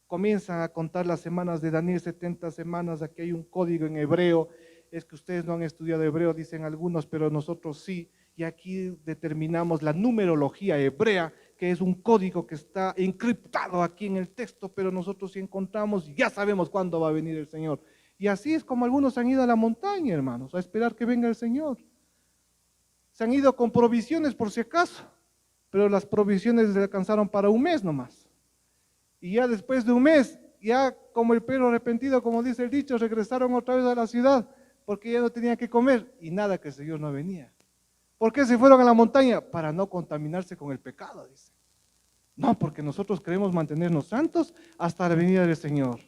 Comienzan a contar las semanas de Daniel, 70 semanas, aquí hay un código en hebreo. Es que ustedes no han estudiado hebreo, dicen algunos, pero nosotros sí. Y aquí determinamos la numerología hebrea, que es un código que está encriptado aquí en el texto, pero nosotros sí encontramos y ya sabemos cuándo va a venir el Señor. Y así es como algunos han ido a la montaña, hermanos, a esperar que venga el Señor. Se han ido con provisiones por si acaso, pero las provisiones les alcanzaron para un mes nomás. Y ya después de un mes, ya como el perro arrepentido, como dice el dicho, regresaron otra vez a la ciudad, porque ya no tenían que comer y nada, que el Señor no venía. ¿Por qué se fueron a la montaña? Para no contaminarse con el pecado, dice. No, porque nosotros queremos mantenernos santos hasta la venida del Señor.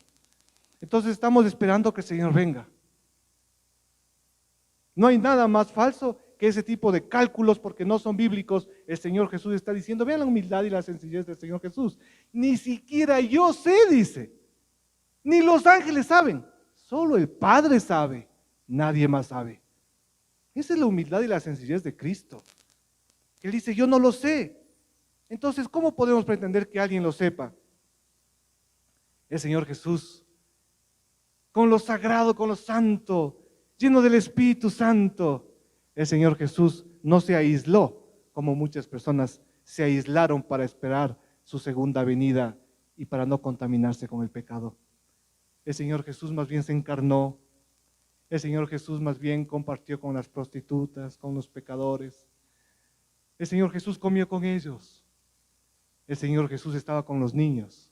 Entonces estamos esperando que el Señor venga. No hay nada más falso que ese tipo de cálculos, porque no son bíblicos. El Señor Jesús está diciendo, vean la humildad y la sencillez del Señor Jesús. Ni siquiera yo sé, dice. Ni los ángeles saben. Solo el Padre sabe. Nadie más sabe. Esa es la humildad y la sencillez de Cristo. Él dice, yo no lo sé. Entonces, ¿cómo podemos pretender que alguien lo sepa? El Señor Jesús, con lo sagrado, con lo santo, lleno del Espíritu Santo, el Señor Jesús no se aisló como muchas personas se aislaron para esperar su segunda venida y para no contaminarse con el pecado. El Señor Jesús más bien se encarnó. El Señor Jesús más bien compartió con las prostitutas, con los pecadores. El Señor Jesús comió con ellos. El Señor Jesús estaba con los niños,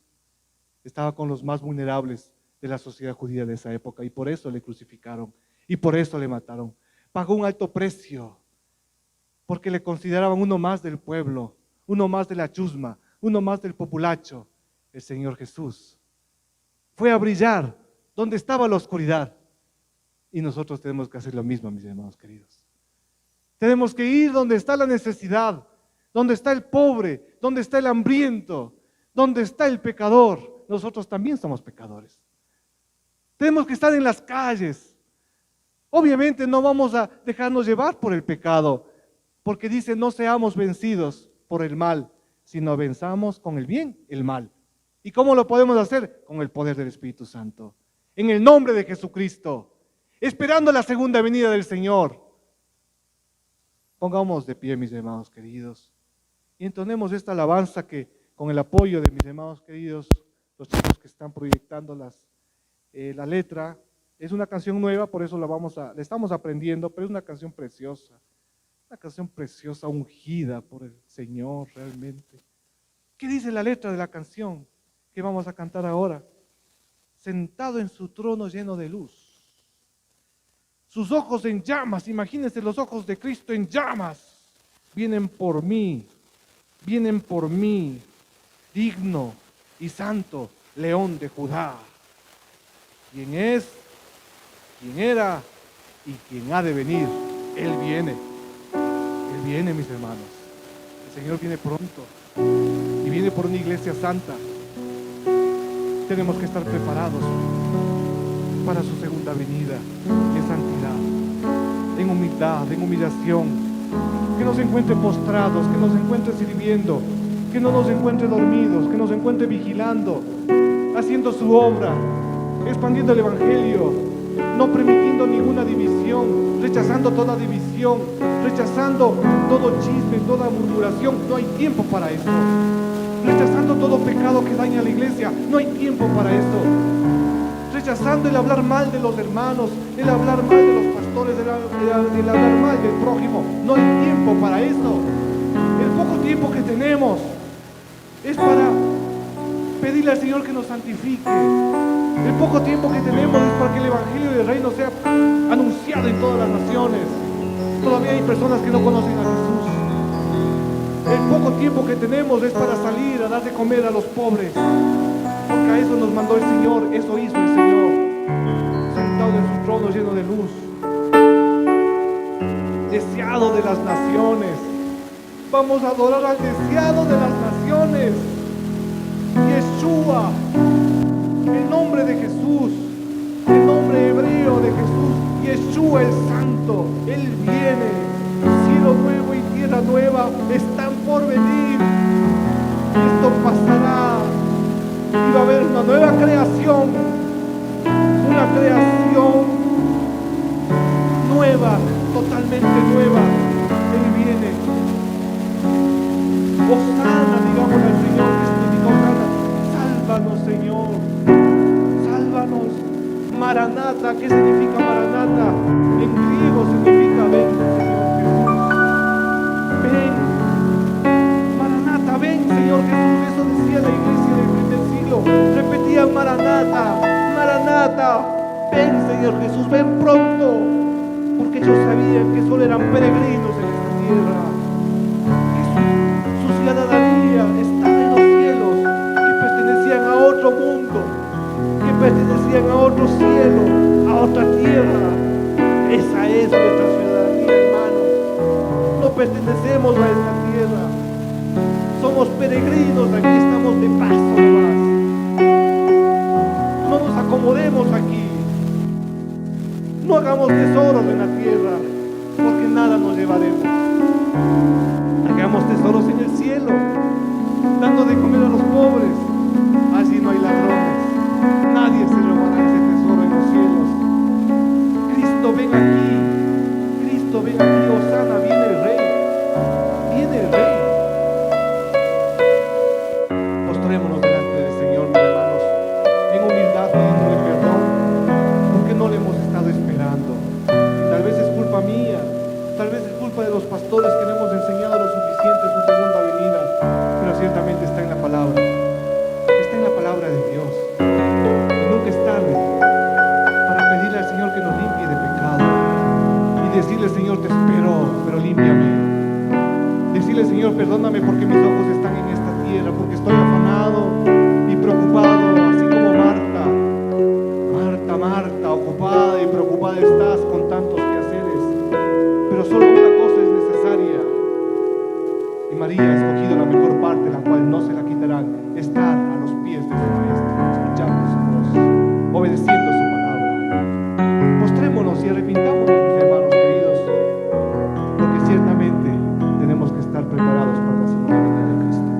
estaba con los más vulnerables de la sociedad judía de esa época, y por eso le crucificaron y por eso le mataron. Pagó un alto precio porque le consideraban uno más del pueblo, uno más de la chusma, uno más del populacho. El Señor Jesús fue a brillar donde estaba la oscuridad, y nosotros tenemos que hacer lo mismo, mis hermanos queridos. Tenemos que ir donde está la necesidad, donde está el pobre, donde está el hambriento, donde está el pecador. Nosotros también somos pecadores. Tenemos que estar en las calles. Obviamente no vamos a dejarnos llevar por el pecado, porque dice, no seamos vencidos por el mal, sino venzamos con el bien el mal. ¿Y cómo lo podemos hacer? Con el poder del Espíritu Santo. En el nombre de Jesucristo, esperando la segunda venida del Señor. Pongamos de pie, mis hermanos queridos, y entonemos esta alabanza que, con el apoyo de mis hermanos queridos, los chicos que están proyectando la letra, es una canción nueva, por eso la estamos aprendiendo, pero es una canción preciosa, ungida por el Señor realmente. ¿Qué dice la letra de la canción que vamos a cantar ahora? Sentado en su trono lleno de luz. Sus ojos en llamas, imagínense los ojos de Cristo en llamas. Vienen por mí, digno y santo León de Judá. ¿Quién es? quien era y quien ha de venir. Él viene. Él viene, mis hermanos. El Señor viene pronto y viene por una iglesia santa. Tenemos que estar preparados para su segunda venida en santidad, en humildad, en humillación. Que nos encuentre postrados, que nos encuentre sirviendo, que no nos encuentre dormidos, que nos encuentre vigilando, haciendo su obra, expandiendo el Evangelio, no permitiendo ninguna división, rechazando toda división, rechazando todo chisme, toda murmuración. No hay tiempo para eso. Rechazando todo pecado que daña a la iglesia. No hay tiempo para eso. Rechazando el hablar mal de los hermanos, el hablar mal de los pastores, el hablar mal del prójimo. No hay tiempo para eso. El poco tiempo que tenemos es para pedirle al Señor que nos santifique. El poco tiempo que tenemos es para que el Evangelio del Reino sea anunciado en todas las naciones. Todavía hay personas que no conocen a Jesús. El poco tiempo que tenemos es para salir a dar de comer a los pobres, porque a eso nos mandó el Señor. Eso hizo el Señor, sentado en su trono lleno de luz, deseado de las naciones. Vamos a adorar al deseado de las naciones, Yeshua, el nombre de Jesús, el nombre hebreo de Jesús, Yeshua el Santo. Él viene. Cielo nuevo y tierra nueva están por venir. Esto pasará y va a haber una nueva creación, una creación nueva, totalmente nueva. Él viene. Hosana, digamos al Señor. ¿Qué significa Hosana? Sálvanos, Señor, sálvanos. Maranata, ¿qué significa Maranata? En griego significa ven, Señor Jesús. Ven, Maranata, ven, Señor Jesús. Eso decía la iglesia del primer siglo. Repetían Maranata, Maranata. Ven, Señor Jesús, ven pronto. Porque ellos sabían que solo eran peregrinos en esta tierra, que su ciudadanía estaba en los cielos, que pertenecían a otro mundo, que pertenecían a otro cielo, a otra tierra. Esa es nuestra ciudadanía, hermanos. No pertenecemos a esta tierra. Somos peregrinos, aquí estamos de paso nomás. No nos acomodemos aquí. No hagamos tesoros en la tierra, porque nada nos llevaremos. Hagamos tesoros en el cielo, dando de comer a los pobres. Allí no hay ladrones. Nadie se robará ese tesoro en los cielos. Cristo ven aquí. Cristo ven aquí. Hosana, viene el Rey. Viene el Rey. Postrémonos delante del Señor, mis hermanos, en humildad, pidiéndole perdón, porque no le hemos estado esperando. Tal vez es culpa mía, tal vez es culpa de los pastores que no hemos enseñado lo suficiente su segunda venida, pero ciertamente está en la palabra. Está en la palabra de Dios. Nunca es tarde para pedirle al Señor que nos limpie de pecado y decirle: Señor, te espero, pero límpiame. Decirle: Señor, perdóname porque mis ojos están en esta tierra, porque estoy afanado y preocupado, así como Marta. Marta, ocupada y preocupada estás con tantos quehaceres, pero solo una cosa es necesaria, y María ha escogido la mejor parte, la cual no se la quitarán: estar a los pies de su Maestro, escuchando su voz, obedeciendo su palabra. Postrémonos y arrepintámonos, mis hermanos queridos, porque ciertamente tenemos que estar preparados para la segunda venida de Cristo.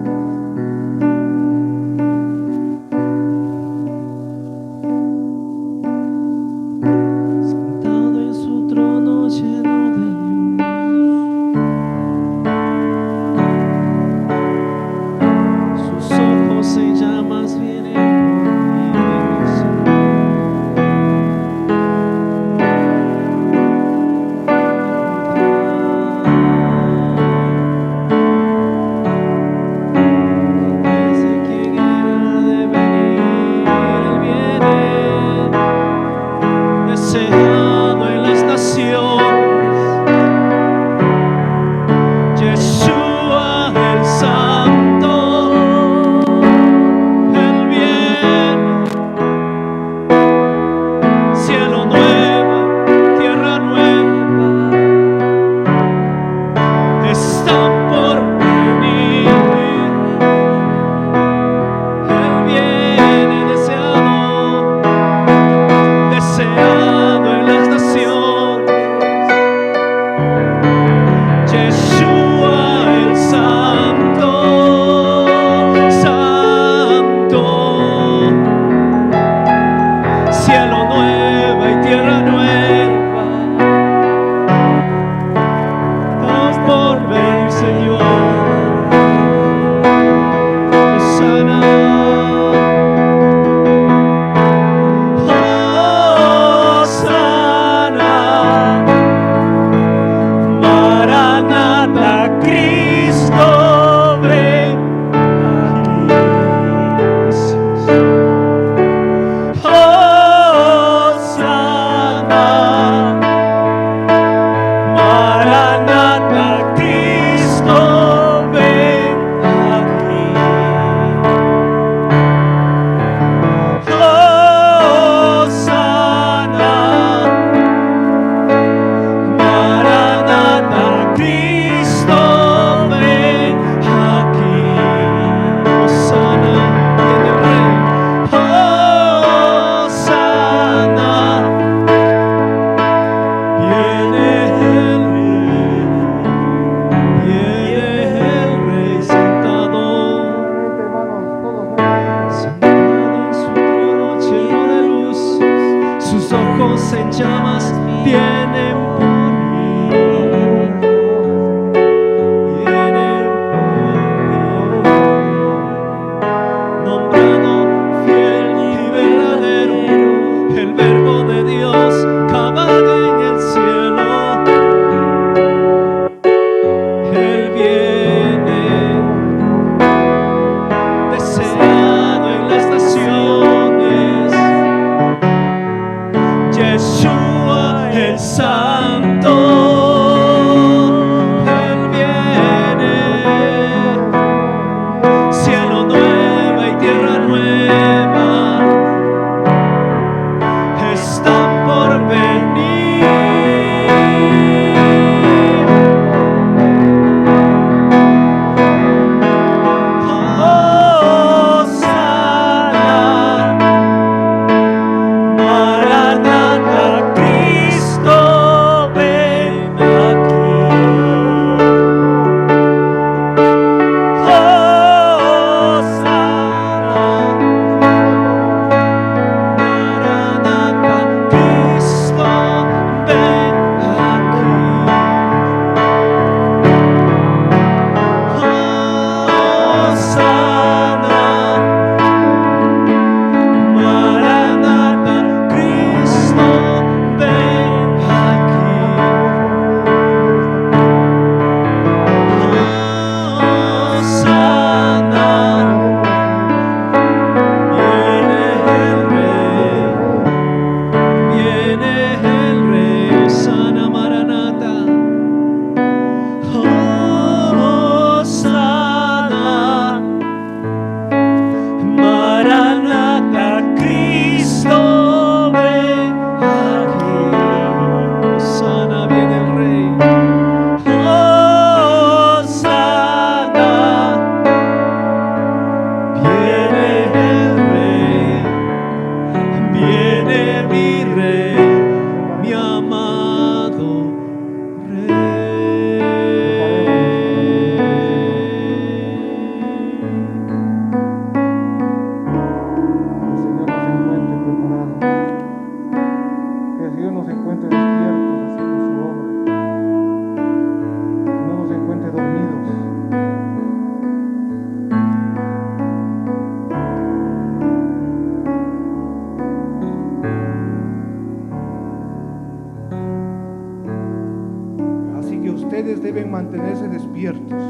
despiertos,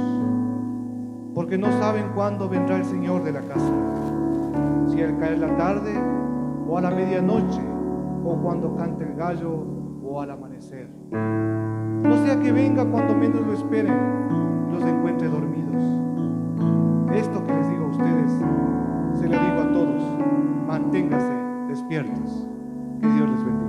porque no saben cuándo vendrá el Señor de la casa, si al caer la tarde o a la medianoche, o cuando cante el gallo o al amanecer. No sea que venga cuando menos lo esperen y los encuentre dormidos. Esto que les digo a ustedes, se lo digo a todos: manténganse despiertos. Que Dios les bendiga.